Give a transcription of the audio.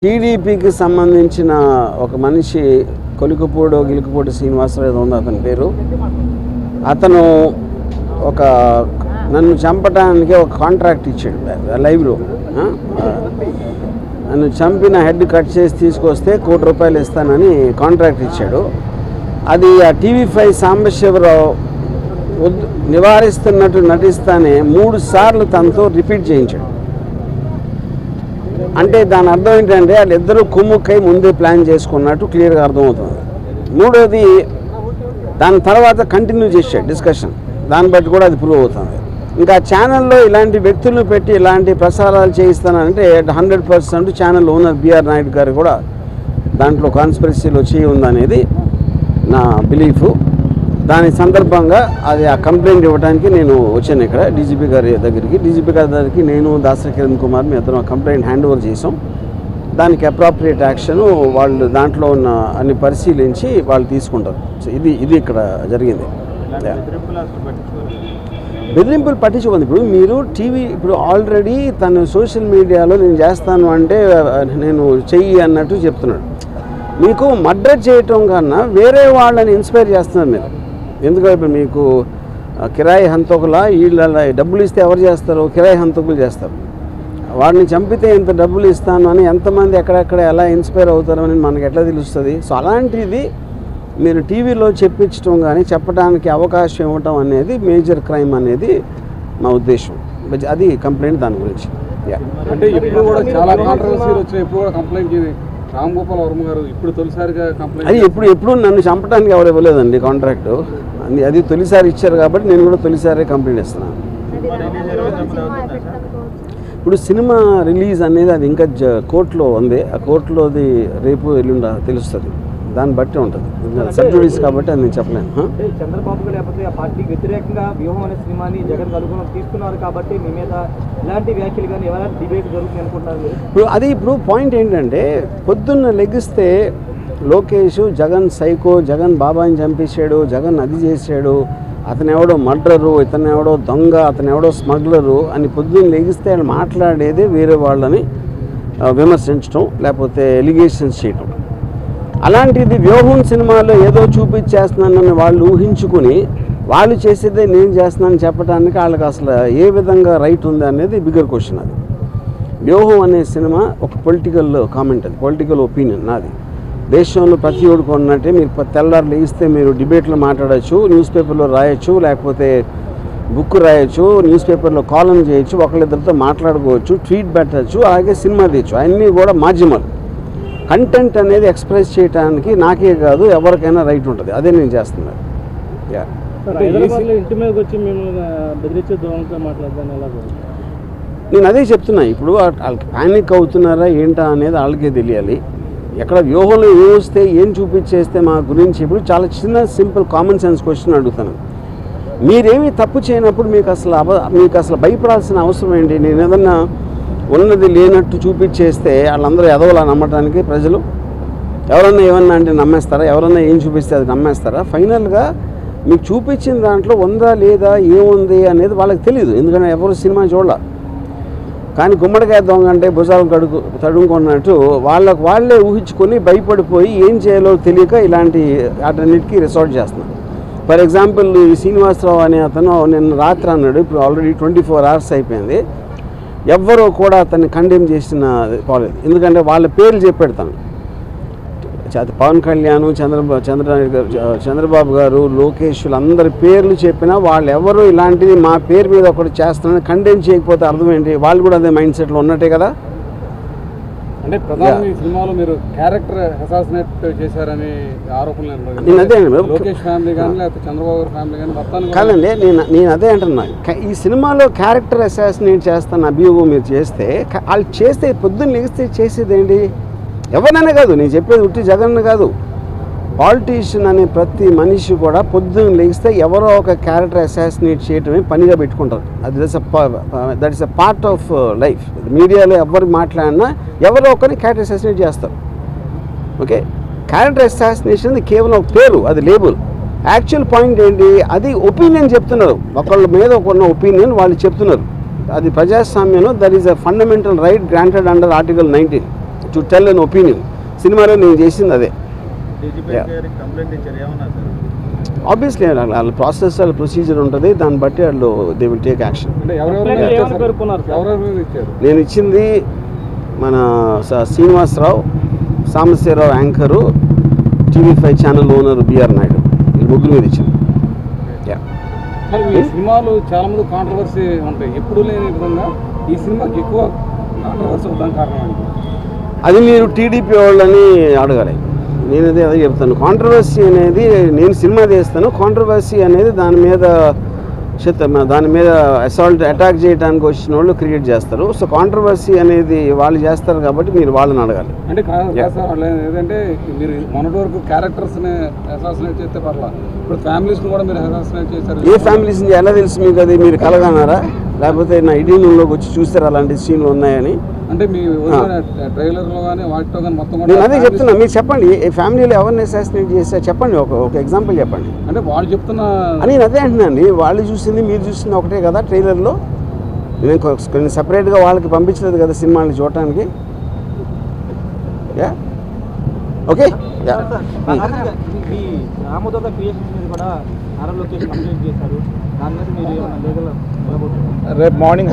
టీడీపీకి సంబంధించిన ఒక మనిషి గిలుకుపూడి శ్రీనివాసరావు ఏదో ఉంది అతని పేరు. అతను నన్ను చంపడానికి ఒక కాంట్రాక్ట్ ఇచ్చాడు లైవ్లో. నన్ను చంపిన హెడ్ కట్ చేసి తీసుకొస్తే ₹1 కోటి ఇస్తానని కాంట్రాక్ట్ ఇచ్చాడు. అది ఆ TV5 సాంబశివరావు నివారిస్తున్నట్టు నటిస్తానే 3 సార్లు తనతో రిపీట్ చేయించాడు. అంటే దాని అర్థం ఏంటంటే వాళ్ళిద్దరూ కుమ్ముక్కై ముందే ప్లాన్ చేసుకున్నట్టు క్లియర్గా అర్థమవుతుంది. మూడోది, దాని తర్వాత కంటిన్యూ చేశాడు డిస్కషన్. దాన్ని బట్టి కూడా అది ప్రూవ్ అవుతుంది. ఇంకా ఛానల్లో ఇలాంటి వ్యక్తులను పెట్టి ఇలాంటి ప్రసారాలు చేయిస్తానంటే 100% ఛానల్ ఓనర్ బిఆర్ నాయుడు గారు కూడా దాంట్లో కాన్స్పిరసీలో చేయి ఉందనేది నా బిలీఫ్. దాని సందర్భంగా అది ఆ కంప్లైంట్ ఇవ్వడానికి నేను వచ్చాను ఇక్కడ డీజీపీ గారి దగ్గరికి. నేను దాసరి కిరణ్ కుమార్ మీ ఇద్దరం కంప్లైంట్ హ్యాండ్ ఓవర్ చేసాం. దానికి అప్రాప్రియేట్ యాక్షన్ వాళ్ళు దాంట్లో ఉన్న అన్ని పరిశీలించి వాళ్ళు తీసుకుంటారు. సో ఇది ఇక్కడ జరిగింది. బెదిరింపులు పట్టించుకుంది. ఇప్పుడు మీరు ఇప్పుడు ఆల్రెడీ తను సోషల్ మీడియాలో నేను చేస్తాను అంటే నేను చెయ్యి అన్నట్టు చెప్తున్నాడు. మీకు మర్డర్ చేయటం కన్నా వేరే వాళ్ళని ఇన్స్పైర్ చేస్తున్నారు మీరు. ఎందుకంటే ఇప్పుడు మీకు కిరాయి హంతకుల వీళ్ళ డబ్బులు ఇస్తే ఎవరు చేస్తారు? కిరాయి హంతకులు చేస్తారు. వాడిని చంపితే ఇంత డబ్బులు ఇస్తాను అని ఎంతమంది ఎక్కడెక్కడ ఎలా ఇన్స్పైర్ అవుతారో అని మనకు ఎట్లా తెలుస్తుంది? సో అలాంటిది మీరు టీవీలో చెప్పించడం కానీ చెప్పడానికి అవకాశం ఇవ్వటం అనేది మేజర్ క్రైమ్ అనేది నా ఉద్దేశం. అది కంప్లైంట్ దాని గురించి. అంటే ఇప్పుడు కూడా చాలా కాంట్రవర్సీలు వచ్చినాయి. ఇప్పుడు కూడా కంప్లైంట్ రామ్ గోపాల్ వర్మ గారు ఇప్పుడు తొలిసారిగా కంప్లైంట్. అది ఎప్పుడు నన్ను చంపడానికి ఎవరు ఇవ్వలేదండి కాంట్రాక్టు. అది తొలిసారి ఇచ్చారు కాబట్టి నేను కూడా తొలిసారి కంప్లైంట్ ఇస్తున్నాను. ఇప్పుడు సినిమా రిలీజ్ అనేది అది ఇంకా కోర్టులో ఉంది. ఆ కోర్టులోది రేపు ఎల్లుండి తెలుస్తుంది. దాన్ని బట్టి ఉంటుంది. సబ్జుడీస్ కాబట్టి అది నేను చెప్పలేను. చంద్రబాబు లేకపోతే ఆ పార్టీకి వ్యతిరేకంగా వ్యూహం అనే సినిమాని జగన్ అనుగుణం తీసుకున్నారు కాబట్టి మీ మీద ఇలాంటి వ్యాఖ్యలు కానీ ఎవరైనా డిబేట్ జరుగుతుంది అనుకుంటున్నారు. ఇప్పుడు పాయింట్ ఏంటంటే పొద్దున్న లెగిస్తే లోకేష్ జగన్ సైకో, జగన్ బాబాని చంపేశాడు, జగన్ అది చేశాడు, అతను ఎవడో మర్డరు, ఇతను ఎవడో దొంగ, అతను ఎవడో స్మగ్లరు అని పొద్దున్న లెగిస్తే ఆయన మాట్లాడేదే వేరే వాళ్ళని విమర్శించడం లేకపోతే ఎలిగేషన్స్ చేయటం. అలాంటిది వ్యూహం సినిమాలో ఏదో చూపించేస్తున్నానని వాళ్ళు ఊహించుకుని వాళ్ళు చేసేదే నేను చేస్తున్నానని చెప్పడానికి వాళ్ళకి అసలు ఏ విధంగా రైట్ ఉంది అనేది బిగ్గర్ క్వశ్చన్. అది వ్యూహం అనే సినిమా ఒక పొలిటికల్ కామెంట్, అది పొలిటికల్ ఒపీనియన్ నాది. దేశంలో ప్రతి ఒక్కరికి ఉన్నట్టే మీరు తెల్లారు లేస్తే మీరు డిబేట్లో మాట్లాడచ్చు, న్యూస్ పేపర్లో రాయొచ్చు, లేకపోతే బుక్ రాయొచ్చు, న్యూస్ పేపర్లో కాలం చేయొచ్చు, ఒకళ్ళిద్దరితో మాట్లాడుకోవచ్చు, ట్వీట్ పెట్టచ్చు, అలాగే సినిమా తీయచ్చు. అన్నీ కూడా మాధ్యమాలు. కంటెంట్ అనేది ఎక్స్ప్రెస్ చేయడానికి నాకే కాదు ఎవరికైనా రైట్ ఉంటుంది. అదే నేను చేస్తున్నాను. నేను అదే చెప్తున్నా. ఇప్పుడు వాళ్ళకి ప్యానిక్ అవుతున్నారా ఏంటా అనేది వాళ్ళకే తెలియాలి. ఎక్కడ వ్యూహంలో వస్తే ఏం చూపించేస్తే మా గురించి ఇప్పుడు చాలా చిన్న సింపుల్ కామన్ సెన్స్ క్వశ్చన్ అడుగుతాను. మీరేమీ తప్పు చేయనప్పుడు మీకు అసలు భయపడాల్సిన అవసరం ఏంటి? నేను ఏదన్నా ఉన్నది లేనట్టు చూపించేస్తే వాళ్ళందరూ ఎదవలా నమ్మటానికి ప్రజలు ఎవరన్నా ఏమన్నా అంటే నమ్మేస్తారా? ఎవరన్నా ఏం చూపిస్తే అది నమ్మేస్తారా? ఫైనల్గా మీకు చూపించిన దాంట్లో ఉందా లేదా ఏముంది అనేది వాళ్ళకి తెలియదు. ఎందుకంటే ఎవరు సినిమా చూడాల. కానీ గుమ్మడికాయ దొంగ అంటే భుజాలు తడుముకున్నట్టు వాళ్ళే ఊహించుకొని భయపడిపోయి ఏం చేయాలో తెలియక ఇలాంటి వాటన్నిటికీ రిసార్ట్ చేస్తున్నారు. ఫర్ ఎగ్జాంపుల్ ఈ శ్రీనివాసరావు అనే అతను నిన్న రాత్రి అన్నాడు. ఇప్పుడు ఆల్రెడీ 24 hours అయిపోయింది. ఎవ్వరూ కూడా అతన్ని కండెమ్ చేసిన పోలేదు. ఎందుకంటే వాళ్ళ పేర్లు చెప్పెడతాను. పవన్ కళ్యాణ్, చంద్రబాబు గారు, లోకేష్ అందరి పేర్లు చెప్పినా వాళ్ళు ఎవరు ఇలాంటిది మా పేరు మీద ఒకటి చేస్తున్నారని కండెమ్ చేయకపోతే అర్థం ఏంటి? వాళ్ళు కూడా అదే మైండ్ సెట్లో ఉన్నట్టే కదా. అంటే ప్రధాని సినిమాలో మీరు క్యారెక్టర్ అసాసినేట్ చేశారని ఆరోపణలు. నేను అదే లోకేష్ ఫ్యామిలీ కానీ లేకపోతే చంద్రబాబు గారి ఫ్యామిలీ కానీ మొత్తాన్ని కాదండి. నేను అదే అంటున్నా. ఈ సినిమాలో క్యారెక్టర్ అసాసినేట్ చేస్తాను అభియోగం మీరు చేస్తే వాళ్ళు చేస్తే పొద్దున్న లెగిస్తే చేసేది ఏంటి? ఎవరినైనా కాదు, నేను చెప్పేది ఉట్టి జగన్ కాదు, పాలిటీషియన్ అనే ప్రతి మనిషి కూడా పొద్దున్న లెగిస్తే ఎవరో ఒక క్యారెక్టర్ అసాసినేట్ చేయటమే పనిగా పెట్టుకుంటారు. అది that is a part of life. మీడియాలో ఎవరు మాట్లాడినా ఎవరో ఒకరిని క్యారెక్టర్ అసాసినేట్ చేస్తారు. ఓకే, క్యారెక్టర్ అసాసినేషన్ కేవలం ఒక పేరు, అది లేబుల్. యాక్చువల్ పాయింట్ ఏంటి? అది ఒపీనియన్ చెప్తున్నారు. ఒకళ్ళ మీద ఉన్న ఒపీనియన్ వాళ్ళు చెప్తున్నారు. అది ప్రజాస్వామ్యంలో that is a fundamental right granted under Article 19 to tell an opinion. సినిమాలో నేను చేసింది అదే. ఆబ్వియస్లీ వాళ్ళ ప్రాసెస్ వాళ్ళ ప్రొసీజర్ ఉంటుంది, దాన్ని బట్టి వాళ్ళు దే విల్ టేక్ యాక్షన్. అంటే ఎవరెవరు ఇచ్చారు? నేను ఇచ్చింది మన Srinivasarao, Sambasivarao anchor, TV5 channel owner BR Naidu, ఈ ముగ్గురు మీద ఇచ్చింది. మరి ఈ సినిమాలు చాలా మంది కాంట్రవర్సీ ఉంటాయి, ఎప్పుడు లేని విధంగా ఈ సినిమాకి ఎక్కువ కాంట్రవర్సీ అవడానికి కారణం ఏంటి? అది మీరు టీడీపీ వాళ్ళని అడగాలి. నేను అదే చెప్తాను. కాంట్రవర్సీ అనేది నేను సినిమా తీస్తాను, కాంట్రవర్సీ అనేది దాని మీద అసాల్ట్ అటాక్ చేయడానికి వచ్చిన వాళ్ళు క్రియేట్ చేస్తారు. సో కాంట్రవర్సీ అనేది వాళ్ళు చేస్తారు కాబట్టి మీరు వాళ్ళని అడగాలి. అంటే ఏదంటే మీరు మొన్నటి వరకు క్యారెక్టర్స్ని అసాసినేట్ చేస్తే పర్లా, ఇప్పుడు ఫ్యామిలీస్ని కూడా మీరు అసాసినేట్ చేశారు. ఏ ఫ్యామిలీస్ ఎలా తెలుసు మీకు? అది మీరు కలగన్నారా, లేకపోతే నా ఇటీవీలోకి వచ్చి చూస్తారా అలాంటి సీన్లు ఉన్నాయని? అంటే మీ ట్రైలర్లో కానీ వాటితో కానీ మొత్తం నేను అదే చెప్తున్నా, మీరు చెప్పండి ఏ ఫ్యామిలీలో ఎవరిని అసాసినేట్ చేస్తే చెప్పండి, ఒక ఎగ్జాంపుల్ చెప్పండి అంటే వాళ్ళు చెప్తున్న. నేను అదే అంటున్నాండి, వాళ్ళు చూసింది మీరు చూసింది ఒకటే కదా ట్రైలర్లో. నేను కొన్ని సపరేట్గా వాళ్ళకి పంపించలేదు కదా సినిమాని చూడటానికి. Yeah okay. ఈ రామోదోక క్రియేషన్స్ మీద కూడా నారా లోకేష్ కంప్లైంట్ చేశారు, దాని మీద మీరు లీగల్ రేపు మార్నింగ్